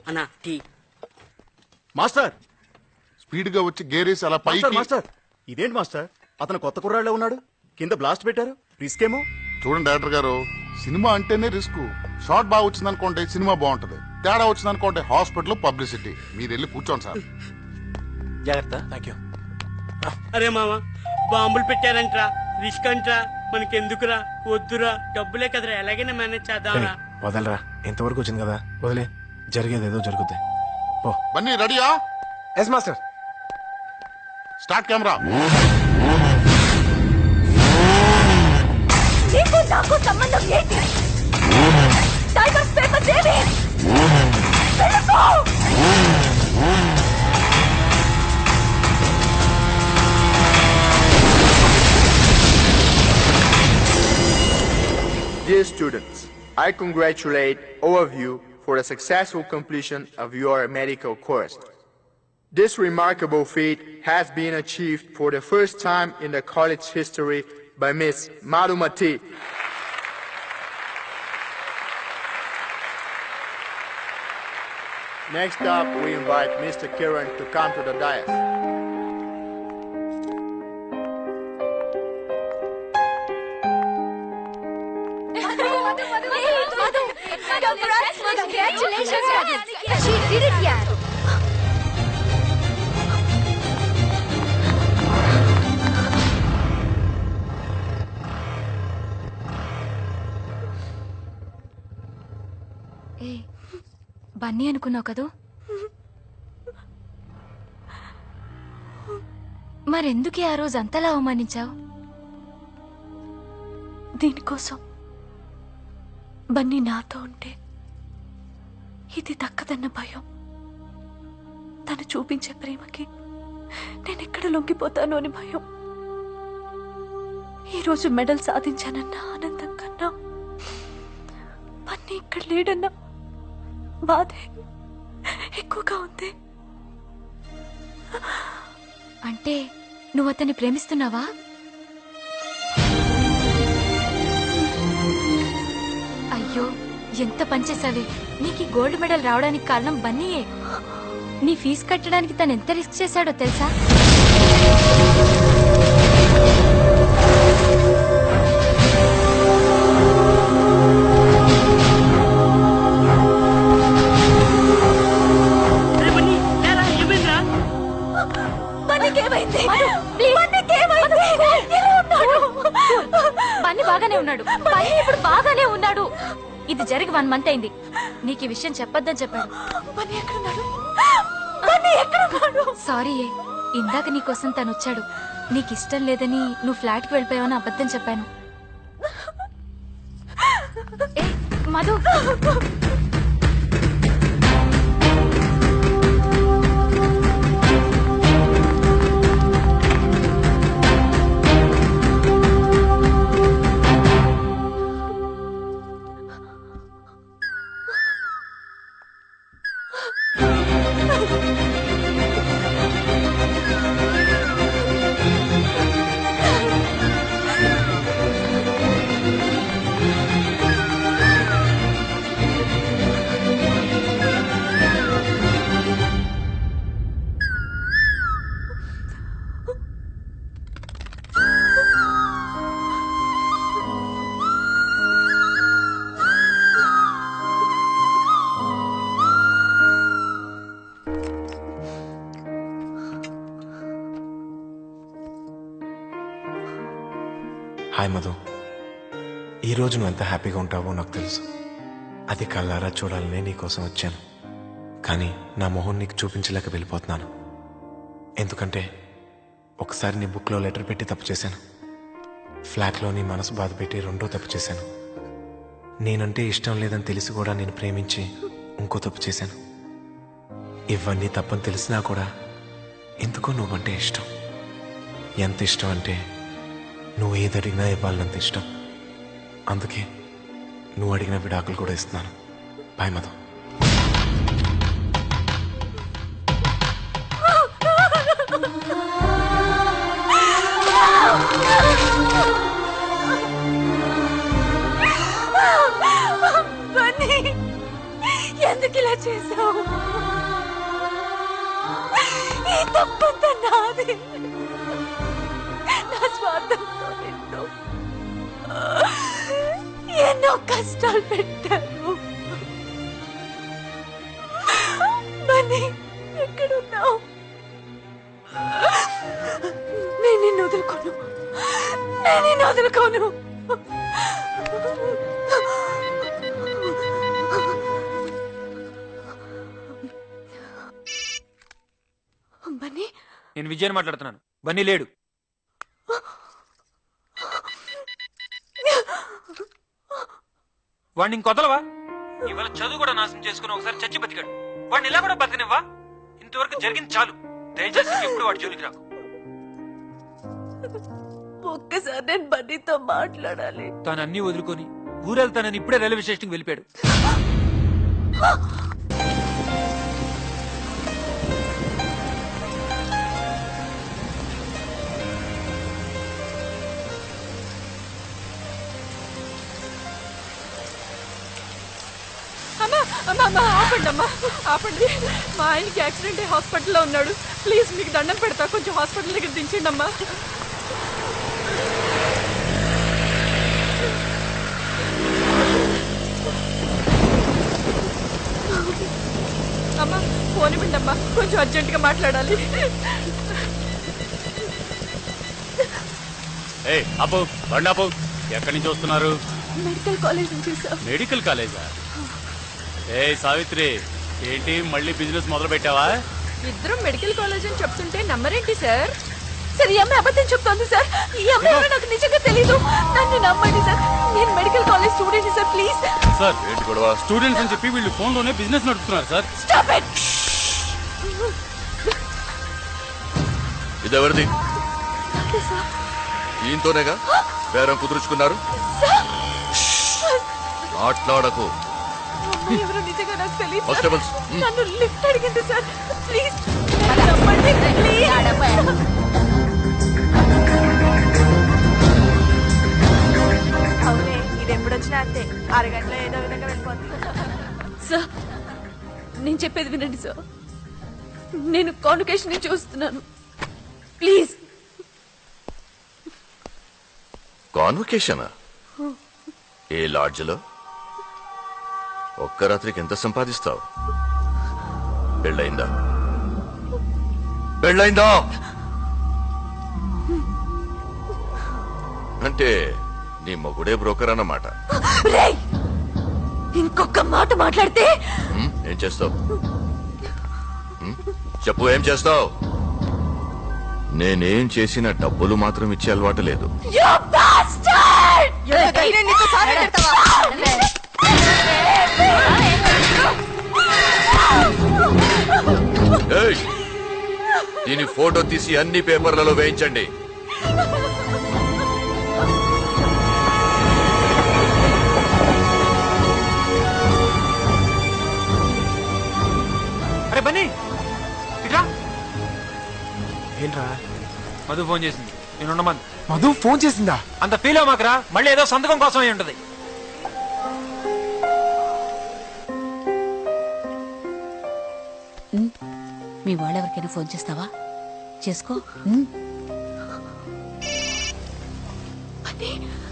అన్నా tea. Master speed గా వచ్చి గేరేసి అలా పైకి. మాస్టర్ ఇదేంటి మాస్టర్, అతను కొత్త కుర్రాళ్ళే ఉన్నాడు, కింద బ్లాస్ట్ పెట్టారు, రిస్క్ ఏమో. చూడండి డైరెక్టర్ గారు, సినిమా అంటేనే రిస్క్. షార్ట్ బాగా వచ్చింది అనుకోండి సినిమా బాగుంటది, తేడా వచ్చింది అనుకోండి హాస్పిటల్ పబ్లిసిటీ. మీరు వెళ్ళి కూర్చోండి సార్. జాగ్రత్త. Thank you. అరే మామ బాంబులు పెట్టారంట్రా, రిస్క్ అంట్రా, మనకెందుకురా, వద్దురా, డబ్బులే కదరా, ఎలాగైనా మేనేజ్ చేద్దాంరా. వదలరా, ఎంతవరకు వచ్చింది కదా, వదిలే, జరిగేది ఏదో జరుగుద్ది. బన్నీ రెడీయా? Yes master. Start camera. నీకు నాకు సంబంధం ఏంటి? టైగర్స్ పేపర్ దేవి వెళ్ళిపో. Dear students, I congratulate all of you for the successful completion of your medical course. This remarkable feat has been achieved for the first time in the college history by Miss Madhumati. Next up, we invite Mr. Kiran to come to the dais. Congratulations, Madhu. She did it, yaar. Bunny అనుకున్నావు కదూ, మరెందుకే ఆ రోజు అంతలా అవమానించావు? దీనికోసం బన్నీ నాతో ఉంటే ఇది దక్కదన్న భయం, తను చూపించే ప్రేమకి నేనెక్కడ లొంగిపోతాను అని భయం. ఈరోజు మెడల్ సాధించానన్న ఆనందం కన్నా బన్నీ ఇక్కడ లేడన్న బాధే ఎక్కువగా ఉంది. అంటే నువ్వు అతన్ని ప్రేమిస్తున్నావా? అయ్యో ఎంత పనిచేసావే. నీకు గోల్డ్ మెడల్ రావడానికి కారణం బన్నీయే. నీ ఫీజు కట్టడానికి తను ఎంత రిస్క్ చేశాడో తెలుసా? బన్నీ బాగానే ఉన్నాడు, బన్నీ ఇప్పుడు బాగానే ఉన్నాడు. ఇది జరిగి 1 month అయింది. నీకు ఈ విషయం చెప్పొద్దని చెప్పాడు. సారీ, ఇందాక నీకోసం తను వచ్చాడు. నీకు ఇష్టం లేదని నువ్వు ఫ్లాట్ కి వెళ్ళిపోయావని అబద్ధం చెప్పాను. మధు, హాయ్ మధు, ఈరోజు నువ్వు ఎంత హ్యాపీగా ఉంటావో నాకు తెలుసు. అది కళ్ళారా చూడాలనే నీకోసం వచ్చాను. కానీ నా మొహం నీకు చూపించలేక వెళ్ళిపోతున్నాను. ఎందుకంటే ఒకసారి నీ బుక్లో లెటర్ పెట్టి తప్పు చేశాను. ఫ్లాట్లో నీ మనసు బాధ పెట్టి రెండో తప్పు చేశాను. నేనంటే ఇష్టం లేదని తెలిసి కూడా నేను ప్రేమించి ఇంకో తప్పు చేశాను. ఇవన్నీ తప్పని తెలిసినా కూడా ఎందుకో నువ్వంటే ఇష్టం. ఎంత ఇష్టం అంటే నువ్వు ఏది అడిగినా ఇవ్వాలన్నంత ఇష్టం. అందుకే నువ్వు అడిగిన విడాకులు కూడా ఇస్తున్నాను. బాయ్ మధు. ఎందుకు ఇలా చేశావు? ఈ తప్పంతా నాది. నా స్వార్థంతో నిన్ను ఎన్నో కష్టాలు పెట్టాను. బన్నీ, ఎక్కడున్నావు? నేను నిన్ను వదులుకోను. నేను నిన్ను వదులుకోను. బన్నీ, నేను విజయన్ మాట్లాడుతున్నాను. బన్నీ లేడు. వాడిని ఇంకొదలవా? ఇవాళ చదువు కూడా నాశనం చేసుకుని ఒకసారి చచ్చి బతికాడు. వాడిని ఇలా కూడా బతికనివ్వా? ఇంతవరకు జరిగింది చాలు. దయచేసి ఎప్పుడు వాడి జోలికి రాకు. ఒక్కసారి నేను బన్నీతో మాట్లాడాలి. తాను అన్ని వదులుకొని ఊరెళ్తానని ఇప్పుడే రైల్వే స్టేషన్కి వెళ్ళిపోయాడు. ఆపండి అమ్మా, ఆపండి. మా ఆయనకి యాక్సిడెంట్ అయ్యి హాస్పిటల్లో ఉన్నాడు. ప్లీజ్ మీకు దండం పెడతా, కొంచెం హాస్పిటల్ దగ్గర దించండి అమ్మా. అమ్మా ఫోన్ ఇవ్వండి అమ్మా, కొంచెం అర్జెంటుగా మాట్లాడాలి. అప్పు బండాపు, ఎక్కడి నుంచి వస్తున్నారు? మెడికల్ కాలేజ్ నుంచి సార్. మెడికల్ కాలేజా? సావిత్రి, ఏంటి మళ్ళీ బిజినెస్ మొదలు పెట్టావా? ఇద్దరం మెడికల్ కాలేజ్ అని చెప్తుంటే నమ్మరేంటి సార్? సార్, ఈ అమ్మాయి అబద్ధం చెప్తోంది సార్. ఈ అమ్మాయి నాకు నిజంగా తెలీదు. నన్ను నమ్మండి సార్. నేను medical college student sir, please. Sir, ఏంటి గొడవ? స్టూడెంట్స్ అని చెప్పి వీళ్ళు ఫోన్ లోనే బిజినెస్ నడుపుతున్నారు సార్. Stop it. ఇదెవరిది? ఈయనతోనేగా బేరం కుదుర్చుకున్నారు. మాట్లాడకు. ఎవరు నిజంగా నాకు తెలియదు. కానిస్టేబుల్స్, నన్ను లిఫ్ట్ అడిగింది సార్, ప్లీజ్ నమ్మండి ప్లీజ్. అవునే, ఇది ఎప్పుడొచ్చినా అంతే, అరగంటలో ఏదో విధంగా వెళ్ళిపోతుంది. సార్, నేను చెప్పేది వినండి సార్. నేను కాన్వకేషన్ చూస్తున్నాను, ప్లీజ్. కాన్వకేషనా? ఏ లాడ్జ్లో? ఒక్క రాత్రికి ఎంత సంపాదిస్తావు? పెళ్ళయిందా? పెళ్ళయిందా? అంటే నీ మొగుడే బ్రోకర్ అన్నమాట. ఇంకొక మాట మాట్లాడితే ఏం చేస్తావు? చెప్పు, ఏం చేస్తావు? నేనేం చేసిన డబ్బులు మాత్రం ఇచ్చే అలవాటు లేదు. దీని ఫోటో తీసి అన్ని పేపర్లలో వేయించండి. అరే బన్నీ, ఇట్రా. ఏంట్రా? మధు ఫోన్ చేసింది, నేను ఉండమని. మధు ఫోన్ చేసిందా? అంత ఫీల్ అవ్వమాకరా, మళ్ళీ ఏదో సంతకం కోసం అయి ఉంటది. మీ వాళ్ళెవరికైనా ఫోన్ చేస్తావా? చేసుకో.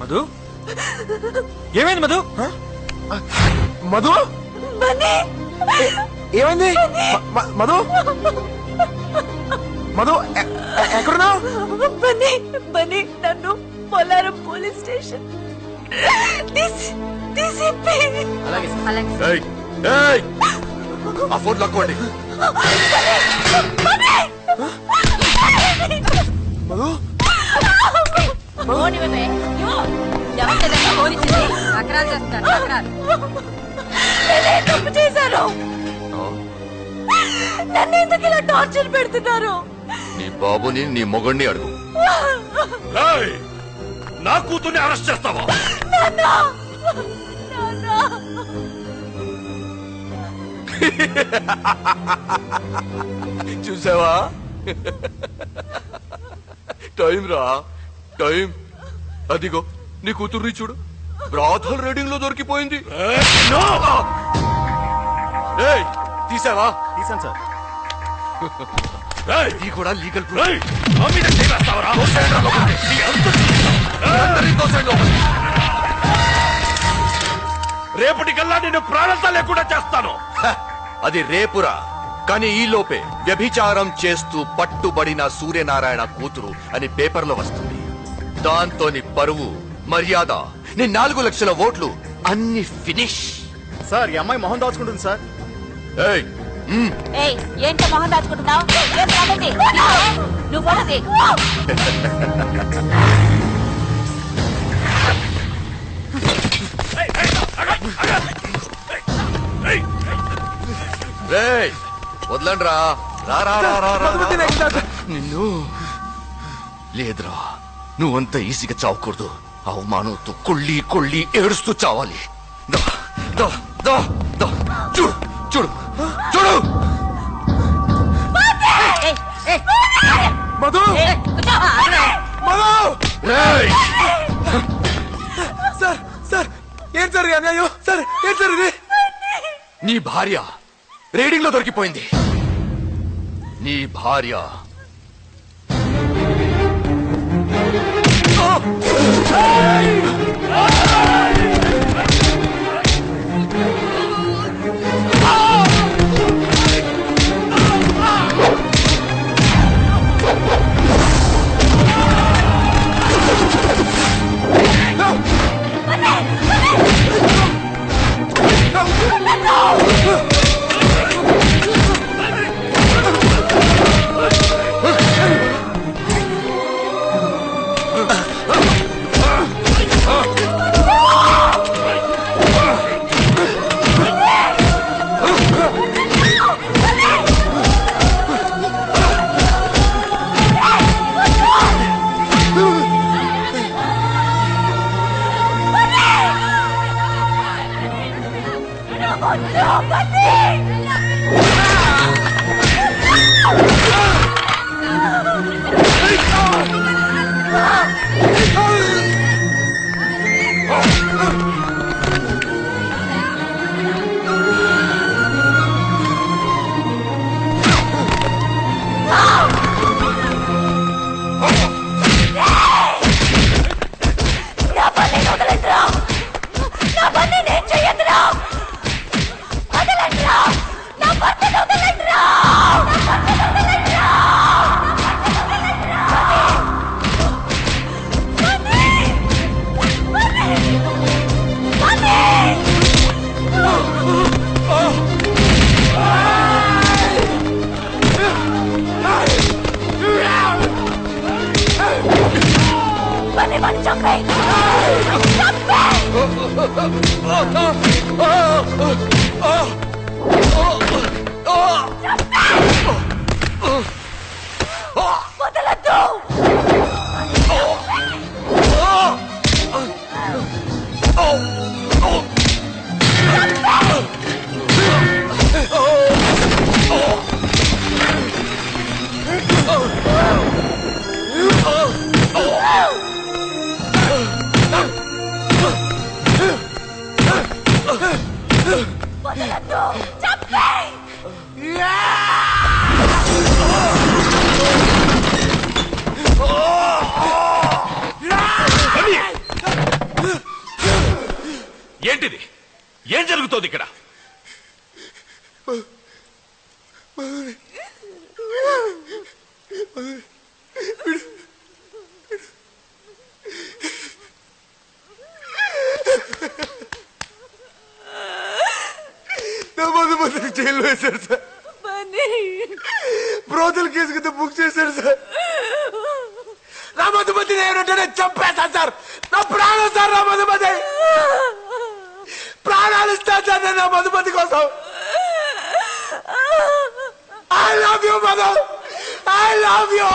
మధు, ఏమైంది మధు? మధు, ఏమైంది? మధు, మధు ఎక్కడున్నావు? బన్నీ నన్ను పోలారం పోలీస్ స్టేషన్ ఆ ఫోన్ లాక్కోండి. మధు, తప్పు చేశారు. నన్ను ఎందుకు ఇలా టార్చర్ పెడుతున్నారు? నీ బాబుని, నీ మొగుడిని అడుగు. నా కూతుర్ని అరెస్ట్ చేస్తావా? చూసావా? టైం రా, టైం. అదిగో నీ కూతుర్ని చూడు, బ్రాథల్ రీడింగ్ లో దొరికిపోయింది. తీసావా? తీసాను సార్. ఇది కూడా లీగల్ రేపటికల్లా నేను ప్రాణాలతో లేకుండా చేస్తాను. అది రేపురా. కానీ ఈ లోపే వ్యభిచారం చేస్తూ పట్టుబడిన సూర్యనారాయణ కూతురు అని పేపర్లో వస్తుంది. దాంతో నీ పరువు, మర్యాద, నీ 4 లక్షల ఓట్లు అన్ని ఫినిష్. సార్ ఈ అమ్మాయి మొహం దాచుకుంటుంది సార్. ఏంటో మొహం దాచుకుంటున్నావు? నువ్వు పోనది. వదలండ్రా. నిన్ను లేదురా, నువ్వంత ఈజీగా చావకూడదు. అవమానంతో కొళ్ళి కొళ్ళి ఏడుస్తూ చావాలి. చూడు చూడు చూడు. మధు సార్ సార్ ఏం సార్ అన్యాయం సార్? ఏం సార్ ఇది? నీ భార్య రేడింగ్ లో దొరికిపోయింది. నీ భార్య ఏంటిది? ఏం జరుగుతోంది ఇక్కడ? నా మధుమతిని జైల్లో వేశారు సార్. బ్రోతల్ కేసు కింద బుక్ చేశారు సార్. నా మధుమతిని ఏమంటే చంపేస్తాను సార్. నా ప్రాణం సార్. నా మధుమతి ప్రాణాలు ఇస్తాను సార్ నేను నా మధుమతి కోసం. I love you Madhu. I love you.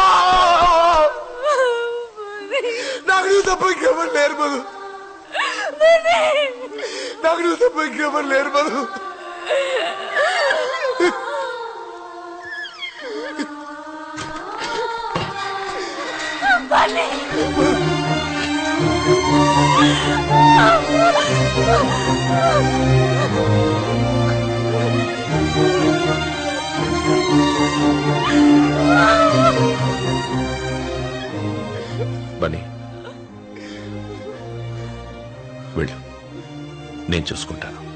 నాకు నువ్వు తప్ప ఇంకెవరు లేరు మధు. నాకు నువ్వు తప్ప ఇంకెవరు లేరు మధు. Bunny! వెళ్ళు, నేను చూసుకుంటాను.